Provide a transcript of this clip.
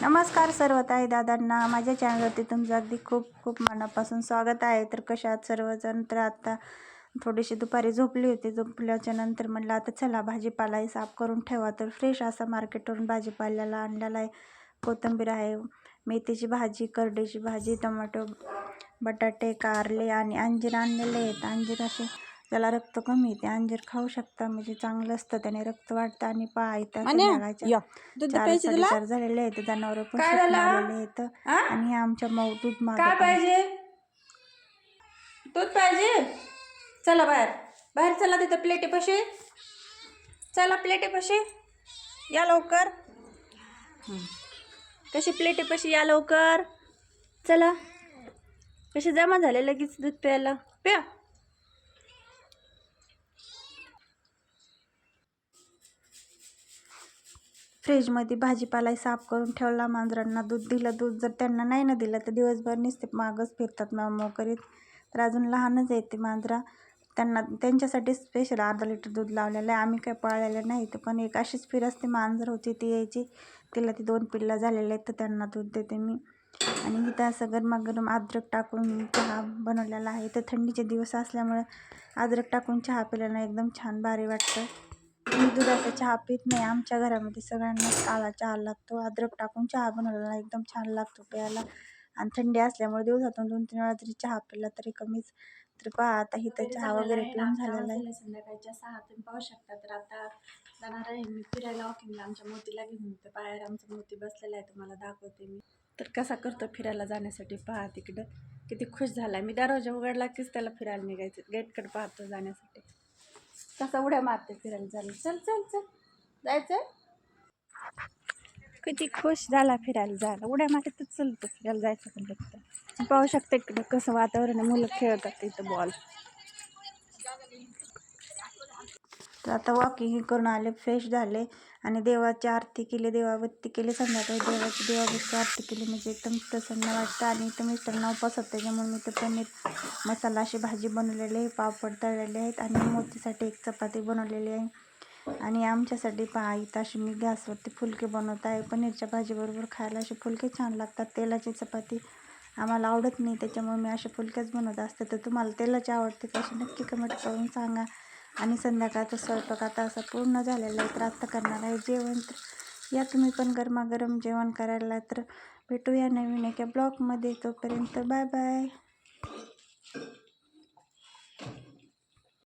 नमस्कार सर्व ताई दादांना, माझ्या चॅनलवरती तुमचं अगदी खूप खूप मनापासून स्वागत आहे. तर कशा आहात सर्वजण? तर आता थोडीशी दुपारी झोपली होती. झोपल्याच्या नंतर म्हटलं आता चला भाजीपालाही साफ करून ठेवा. तर फ्रेश असा मार्केटवरून भाजीपाल्याला आणलेला आहे. कोथिंबीर आहे, मेथीची भाजी, करडीची भाजी, टोमॅटो, बटाटे, कारले आणि अंजीर आणलेले आहेत. अंजीर असे त्याला रक्त कमी येते, अंजीर खाऊ शकता, म्हणजे चांगलं असतं, त्याने रक्त वाढतं. आणि पहा इथं संध्याकाळच्या 4-4:30 झालेले आहेत. जनावर पण सुटून आलेले आहेत आणि हे आमच्या मऊ दूध मागत पाहिजे. दूध पाहिजे. चला बाहेर बाहेर चला, तिथं प्लेटेपाशी चला, प्लेटेपाशी या लवकर. कशी प्लेटेपाशी या लवकर, चला. कशी जमा झाले लगेच दूध प्यायला, प्या. फ्रीजमध्ये भाजीपाला साफ करून ठेवला. मांजरांना दूध दिलं. दूध जर त्यांना नाही ना दिलं तर दिवसभर नुसते मागच फिरतात मऊ करीत. तर अजून लहानच आहेत ते मांजरा. त्यांच्यासाठी स्पेशल अर्धा लिटर दूध लावलेलं आहे. आम्ही काय पाळलेलं नाही, तर पण एक अशीच फिर असते मांजर होती, ती यायची, तिला ती 2 पिल्ला झालेले आहेत, तर त्यांना दूध देते मी. आणि इथं असं गरमागरम अद्रक टाकून चहा बनवलेला आहे. तर थंडीचे दिवस असल्यामुळे अद्रक टाकून चहा पिल्यानं एकदम छान भारी वाटतं. मी दुधाचा चहा पित नाही. आमच्या घरामध्ये सगळ्यांना काळा चहा लागतो. अद्रक टाकून चहा बनवलेला एकदम छान लागतो प्यायला. आणि थंडी असल्यामुळे दिवसातून 2-3 वेळा जरी चहा पिला तरी कमीच. तर पहा आता इथं चहा वगैरे पिऊन झालेला आहे. संध्याकाळच्या 6 तुम्ही पाहू शकता. तर आता जाणार आहे मी फिरायला वॉकिंगला. आमच्या मोतीला घेऊन तर बाहेर आमचा मोती बसलेला आहे, तुम्हाला दाखवते मी. तर कसा करतो फिरायला जाण्यासाठी, पहा तिकडं किती खुश झाला. मी दरवाजा उघडला कीच त्याला फिरायला निघायचं, गेटकडे पाहतो जाण्यासाठी. कसा उड्या मारते फिरायला झालं. चल चल चल जायचं. किती खुश झाला फिरायला जायला, उड्या मारतच चलतो फिरायला जायचं म्हणलं तर. पाहू शकते इकडं कसं वातावरण आहे, मुलं खेळतात इथं बॉल. तर आता वॉकिंग करून आले, फ्रेश झाले आणि देवाची आरती केली, देवाबत्ती केली. संध्याकाळी देवाची देवाबत्ती आरती केली म्हणजे एकदम प्रसन्न वाटतं. आणि इथं मिस्टरांना उपवास होतं, त्याच्यामुळे मी तर पनीर मसाला अशी भाजी बनवलेली आहे, पापड तळलेले आहेत आणि मोतीसाठी एक चपाती बनवलेली आहे. आणि आमच्यासाठी पहा इथं अशी मी गॅसवरती फुलके बनवत आहे. पनीरच्या भाजीबरोबर खायला असे फुलके छान लागतात. तेलाची चपाती आम्हाला आवडत नाही, त्याच्यामुळे मी असे फुलकेच बनवत असते. तर तुम्हाला तेलाची आवडते कशी नक्की कमेंट करून सांगा. आणि संध्याकाळचा स्वयंपाक आता असा पूर्ण झालेला आहे. तर आत्ता करणार आहे जेवण. तर या तुम्ही पण गरमागरम जेवण करायला. तर भेटूया नवीन एका ब्लॉगमध्ये. तोपर्यंत बाय बाय.